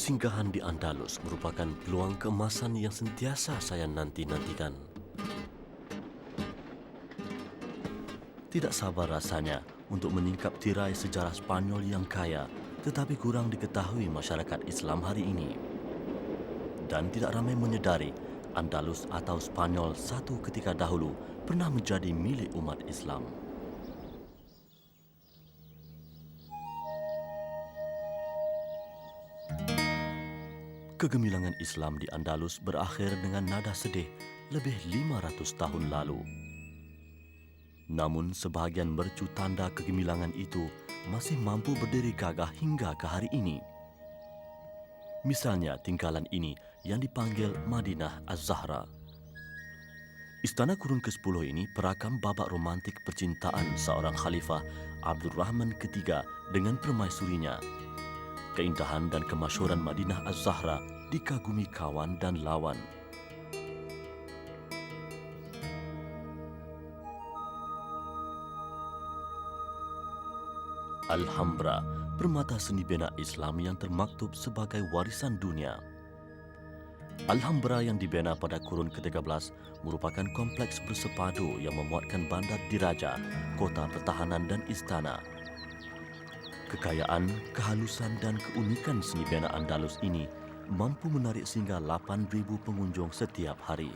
Persinggahan di Andalus merupakan peluang keemasan yang sentiasa saya nanti-nantikan. Tidak sabar rasanya untuk menyingkap tirai sejarah Spanyol yang kaya tetapi kurang diketahui masyarakat Islam hari ini. Dan tidak ramai menyedari Andalus atau Spanyol satu ketika dahulu pernah menjadi milik umat Islam. Kegemilangan Islam di Andalus berakhir dengan nada sedih lebih 500 tahun lalu. Namun sebahagian mercu tanda kegemilangan itu masih mampu berdiri gagah hingga ke hari ini. Misalnya tinggalan ini yang dipanggil Madinah Az-Zahra. Istana kurun ke-10 ini perakam babak romantik percintaan seorang khalifah Abdul Rahman III dengan permaisurinya. Keindahan dan kemasyhuran Madinah Az-Zahra dikagumi kawan dan lawan. Alhambra, permata seni bina Islam yang termaktub sebagai warisan dunia. Alhambra yang dibina pada kurun ke-13 merupakan kompleks bersepadu yang memuatkan bandar diraja, kota pertahanan dan istana. Kekayaan, kehalusan dan keunikan seni bina Andalus ini mampu menarik sehingga 8,000 pengunjung setiap hari.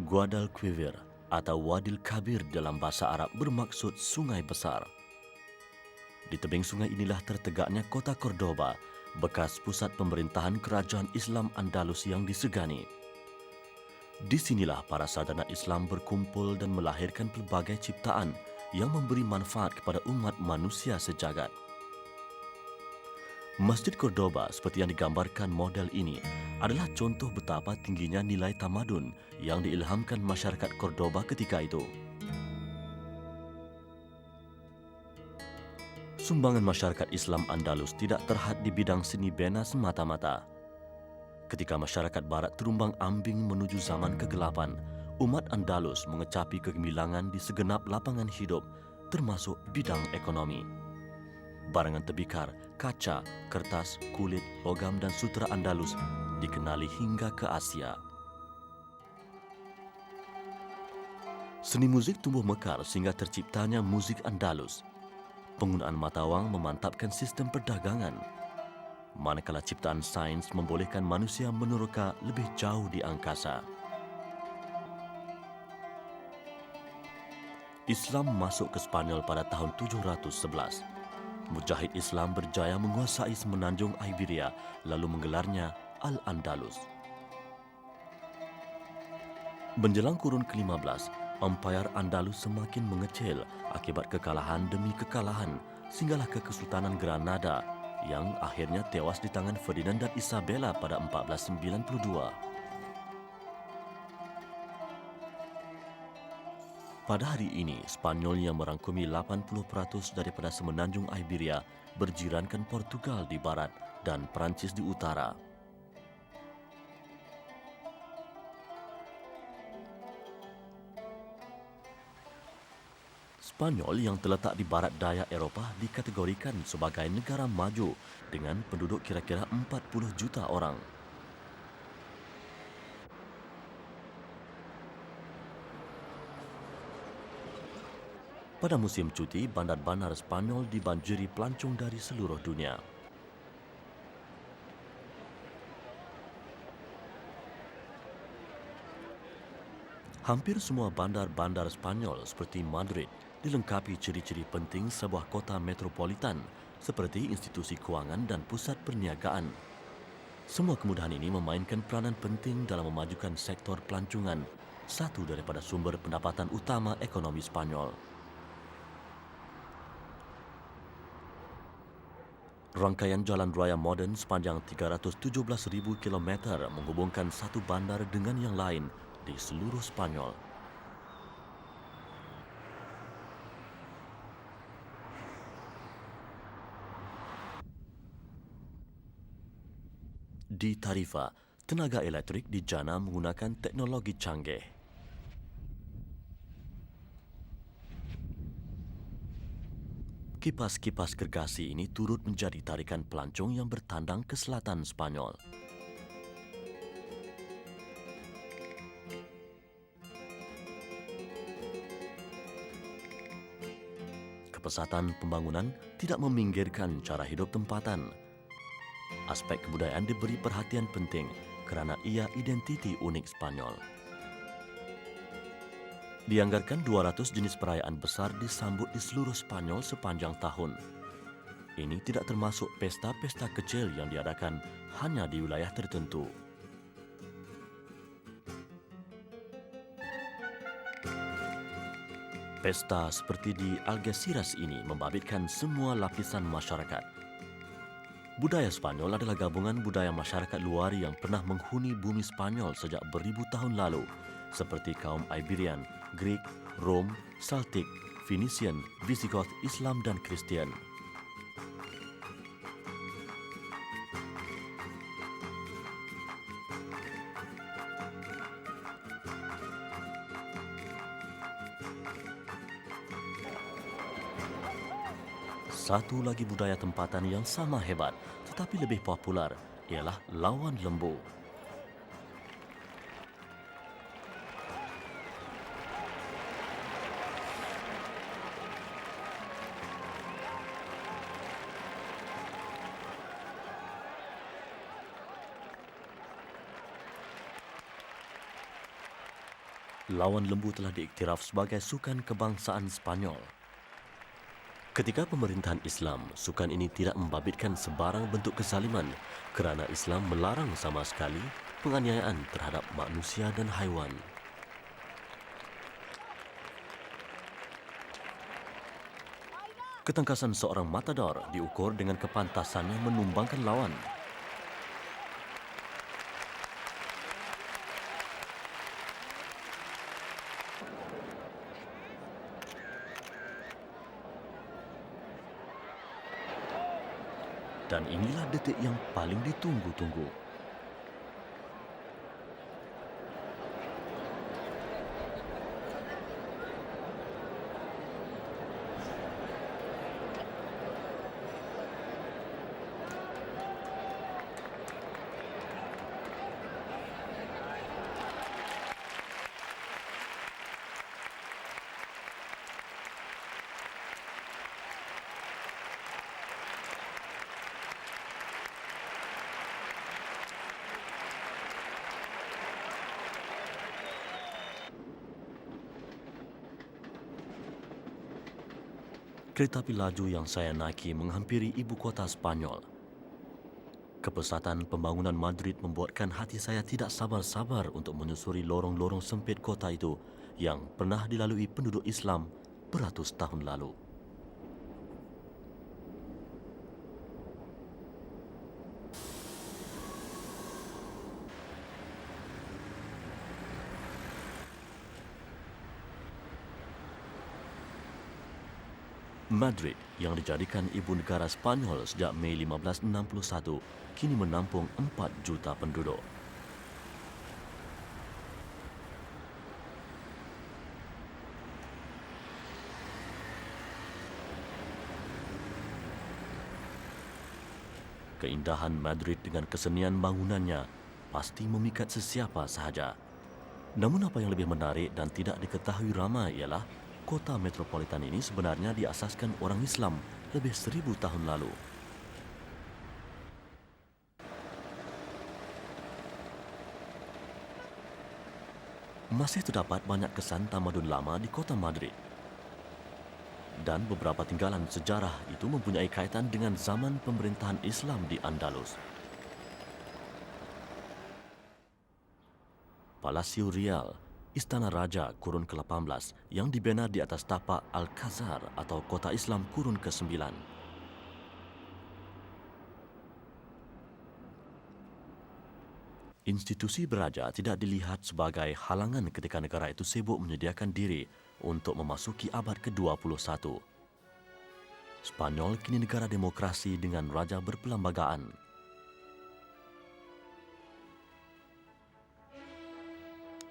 Guadalquivir atau Wadil Kabir dalam bahasa Arab bermaksud sungai besar. Di tebing sungai inilah tertegaknya kota Cordoba, bekas pusat pemerintahan kerajaan Islam Andalus yang disegani. Di sinilah para sarjana Islam berkumpul dan melahirkan pelbagai ciptaan yang memberi manfaat kepada umat manusia sejagat. Masjid Cordoba seperti yang digambarkan model ini adalah contoh betapa tingginya nilai tamadun yang diilhamkan masyarakat Cordoba ketika itu. Sumbangan masyarakat Islam Andalus tidak terhad di bidang seni bina semata-mata. Ketika masyarakat barat terumbang-ambing menuju zaman kegelapan, umat Andalus mengecapi kegemilangan di segenap lapangan hidup, termasuk bidang ekonomi. Barangan tebikar, kaca, kertas, kulit, logam dan sutera Andalus dikenali hingga ke Asia. Seni musik tumbuh mekar sehingga terciptanya musik Andalus. Penggunaan mata wang memantapkan sistem perdagangan, manakala ciptaan sains membolehkan manusia meneroka lebih jauh di angkasa. Islam masuk ke Spanyol pada tahun 711. Mujahid Islam berjaya menguasai semenanjung Iberia lalu menggelarnya Al-Andalus. Menjelang kurun ke-15, Empayar Andalus semakin mengecil akibat kekalahan demi kekalahan sehinggalah ke Kesultanan Granada yang akhirnya tewas di tangan Ferdinand dan Isabella pada 1492. Pada hari ini, Spanyol yang merangkumi 80% daripada semenanjung Iberia berjirankan Portugal di barat dan Perancis di utara. Spanyol yang terletak di barat daya Eropah dikategorikan sebagai negara maju dengan penduduk kira-kira 40 juta orang. Pada musim cuti, bandar-bandar Spanyol dibanjiri pelancong dari seluruh dunia. Hampir semua bandar-bandar Spanyol seperti Madrid dilengkapi ciri-ciri penting sebuah kota metropolitan seperti institusi kewangan dan pusat perniagaan. Semua kemudahan ini memainkan peranan penting dalam memajukan sektor pelancongan, satu daripada sumber pendapatan utama ekonomi Spanyol. Rangkaian jalan raya moden sepanjang 317,000 kilometer menghubungkan satu bandar dengan yang lain di seluruh Spanyol. Di Tarifa, tenaga elektrik dijana menggunakan teknologi canggih. Kipas-kipas gergasi ini turut menjadi tarikan pelancong yang bertandang ke selatan Spanyol. Kepesatan pembangunan tidak meminggirkan cara hidup tempatan. Aspek kebudayaan diberi perhatian penting kerana ia identiti unik Spanyol. Dianggarkan 200 jenis perayaan besar disambut di seluruh Spanyol sepanjang tahun. Ini tidak termasuk pesta-pesta kecil yang diadakan hanya di wilayah tertentu. Pesta seperti di Algeciras ini membabitkan semua lapisan masyarakat. Budaya Spanyol adalah gabungan budaya masyarakat luar yang pernah menghuni bumi Spanyol sejak beribu tahun lalu, seperti kaum Iberian, Greek, Rom, Celtic, Phoenician, Visigoth, Islam dan Kristian. Satu lagi budaya tempatan yang sama hebat tetapi lebih popular ialah lawan lembu. Lawan lembu telah diiktiraf sebagai sukan kebangsaan Spanyol. Ketika pemerintahan Islam, sukan ini tidak membabitkan sebarang bentuk kezaliman kerana Islam melarang sama sekali penganiayaan terhadap manusia dan haiwan. Ketangkasan seorang matador diukur dengan kepantasannya menumbangkan lawan. Dan inilah detik yang paling ditunggu-tunggu. Kereta api laju yang saya naiki menghampiri ibu kota Spanyol. Kepesatan pembangunan Madrid membuatkan hati saya tidak sabar-sabar untuk menyusuri lorong-lorong sempit kota itu yang pernah dilalui penduduk Islam beratus tahun lalu. Madrid yang dijadikan ibu negara Spanyol sejak Mei 1561 kini menampung 4 juta penduduk. Keindahan Madrid dengan kesenian bangunannya pasti memikat sesiapa sahaja. Namun apa yang lebih menarik dan tidak diketahui ramai ialah kota metropolitan ini sebenarnya diasaskan orang Islam lebih 1000 tahun lalu. Masih terdapat banyak kesan tamadun lama di kota Madrid. Dan beberapa tinggalan sejarah itu mempunyai kaitan dengan zaman pemerintahan Islam di Andalus. Palacio Real, Istana Raja kurun ke-18 yang dibina di atas tapak Alcázar atau Kota Islam kurun ke-9. Institusi beraja tidak dilihat sebagai halangan ketika negara itu sibuk menyediakan diri untuk memasuki abad ke-21. Spanyol kini negara demokrasi dengan raja berperlembagaan.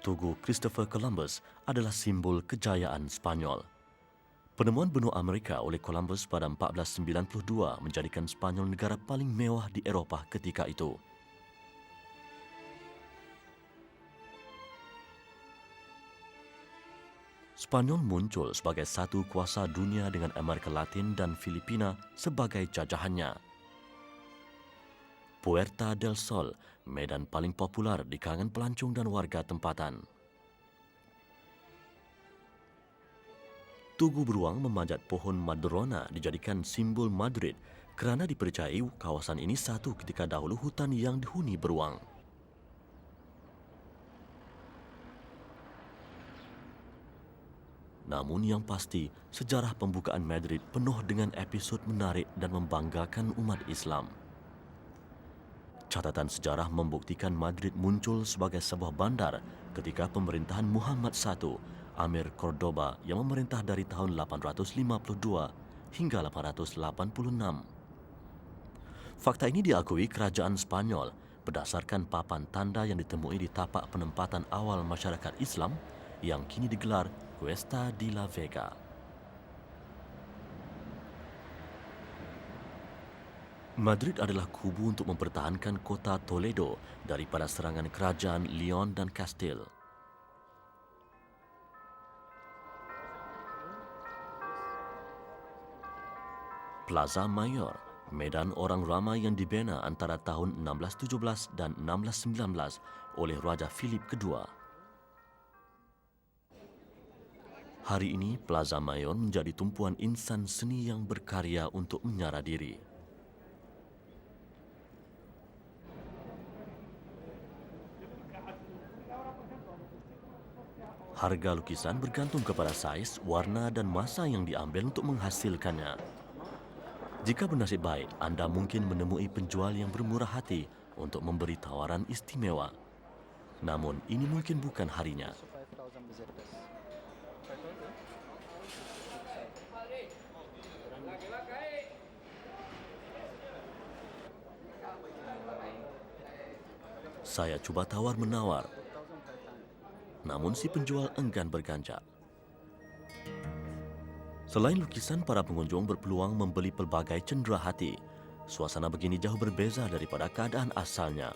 Tugu Christopher Columbus adalah simbol kejayaan Spanyol. Penemuan benua Amerika oleh Columbus pada 1492 menjadikan Spanyol negara paling mewah di Eropah ketika itu. Spanyol muncul sebagai satu kuasa dunia dengan Amerika Latin dan Filipina sebagai jajahannya. Puerta del Sol, medan paling popular di kalangan pelancong dan warga tempatan. Tugu beruang memanjat pohon Madrona dijadikan simbol Madrid kerana dipercayai kawasan ini satu ketika dahulu hutan yang dihuni beruang. Namun yang pasti, sejarah pembukaan Madrid penuh dengan episod menarik dan membanggakan umat Islam. Catatan sejarah membuktikan Madrid muncul sebagai sebuah bandar ketika pemerintahan Muhammad I, Amir Cordoba yang memerintah dari tahun 852 hingga 886. Fakta ini diakui kerajaan Spanyol berdasarkan papan tanda yang ditemui di tapak penempatan awal masyarakat Islam yang kini digelar Cuesta de la Vega. Madrid adalah kubu untuk mempertahankan kota Toledo daripada serangan kerajaan Leon dan Castile. Plaza Mayor, medan orang ramai yang dibina antara tahun 1617 dan 1619 oleh Raja Philip II. Hari ini, Plaza Mayor menjadi tumpuan insan seni yang berkarya untuk menyara diri. Harga lukisan bergantung kepada saiz, warna dan masa yang diambil untuk menghasilkannya. Jika bernasib baik, anda mungkin menemui penjual yang bermurah hati untuk memberi tawaran istimewa. Namun, ini mungkin bukan harinya. Saya cuba tawar-menawar, namun si penjual enggan berganjak. Selain lukisan, para pengunjung berpeluang membeli pelbagai cenderahati. Suasana begini jauh berbeza daripada keadaan asalnya.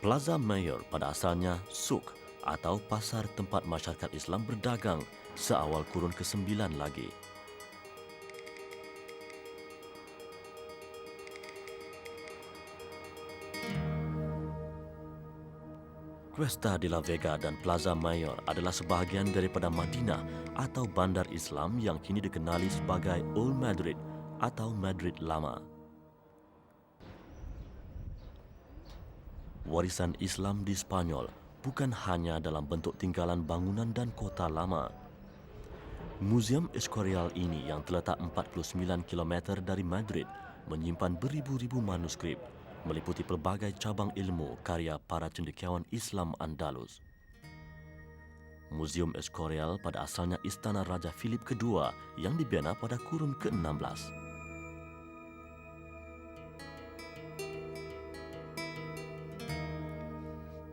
Plaza Mayor pada asalnya suk atau pasar tempat masyarakat Islam berdagang seawal kurun ke-9 lagi. Cuesta de la Vega dan Plaza Mayor adalah sebahagian daripada Madinah atau bandar Islam yang kini dikenali sebagai Old Madrid atau Madrid Lama. Warisan Islam di Spanyol bukan hanya dalam bentuk tinggalan bangunan dan kota lama. Museum Escorial ini yang terletak 49 km dari Madrid menyimpan beribu-ribu manuskrip meliputi pelbagai cabang ilmu karya para cendekiawan Islam Andalus. Museum Escorial pada asalnya istana Raja Philip II yang dibina pada kurun ke-16.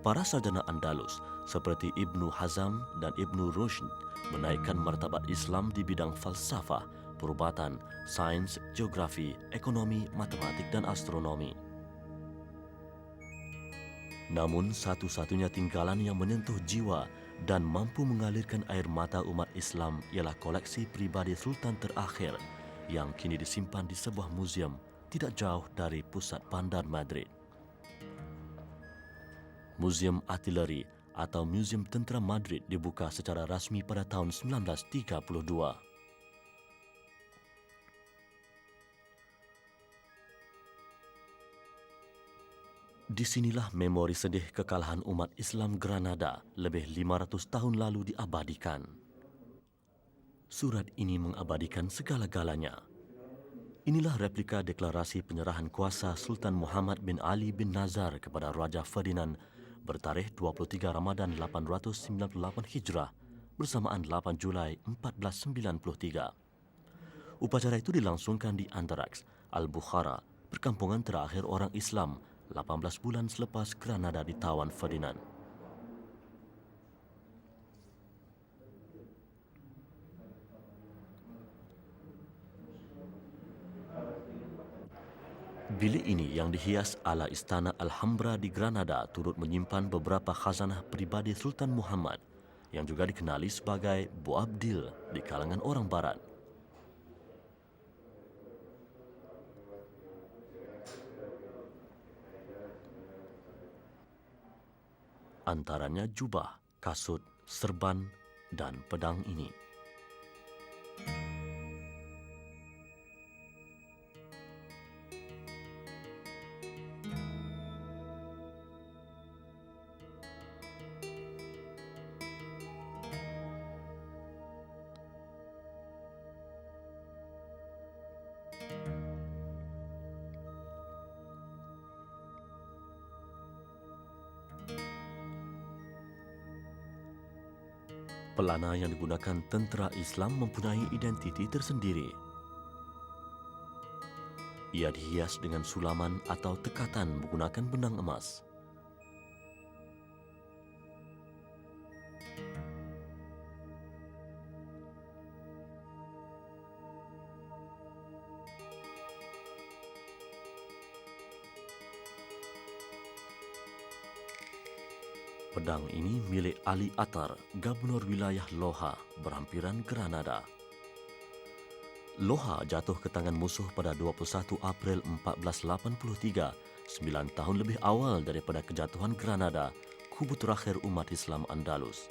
Para sarjana Andalus seperti Ibnu Hazm dan Ibnu Rushd menaikkan martabat Islam di bidang falsafah, perubatan, sains, geografi, ekonomi, matematik dan astronomi. Namun satu-satunya tinggalan yang menyentuh jiwa dan mampu mengalirkan air mata umat Islam ialah koleksi pribadi Sultan terakhir yang kini disimpan di sebuah museum tidak jauh dari pusat bandar Madrid. Museum Artileri atau Museum Tentera Madrid dibuka secara rasmi pada tahun 1932. Di sinilah memori sedih kekalahan umat Islam Granada lebih 500 tahun lalu diabadikan. Surat ini mengabadikan segala-galanya. Inilah replika deklarasi penyerahan kuasa Sultan Muhammad bin Ali bin Nazar kepada Raja Ferdinand bertarikh 23 Ramadan 898 Hijrah bersamaan 8 Julai 1493. Upacara itu dilangsungkan di Andarax, Al-Bukhara, perkampungan terakhir orang Islam 18 bulan selepas Granada ditawan Ferdinand. Bilik ini yang dihias ala Istana Alhambra di Granada turut menyimpan beberapa khazanah pribadi Sultan Muhammad yang juga dikenali sebagai Boabdil di kalangan orang barat. Antaranya jubah, kasut, serban dan pedang ini. Pelana yang digunakan tentera Islam mempunyai identiti tersendiri. Ia dihias dengan sulaman atau tekatan menggunakan benang emas. Pedang ini milik Ali Attar, Gubernur Wilayah Loja, berhampiran Granada. Loja jatuh ke tangan musuh pada 21 April 1483, 9 tahun lebih awal daripada kejatuhan Granada, kubu terakhir umat Islam Andalus.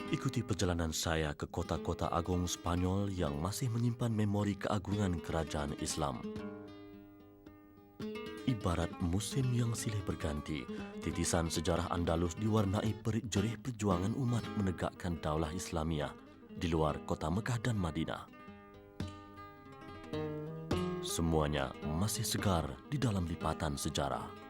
Ikuti perjalanan saya ke kota-kota agung Spanyol yang masih menyimpan memori keagungan kerajaan Islam. Ibarat musim yang silih berganti, titisan sejarah Andalus diwarnai perik-jerih perjuangan umat menegakkan daulah Islamiah di luar kota Mekah dan Madinah. Semuanya masih segar di dalam lipatan sejarah.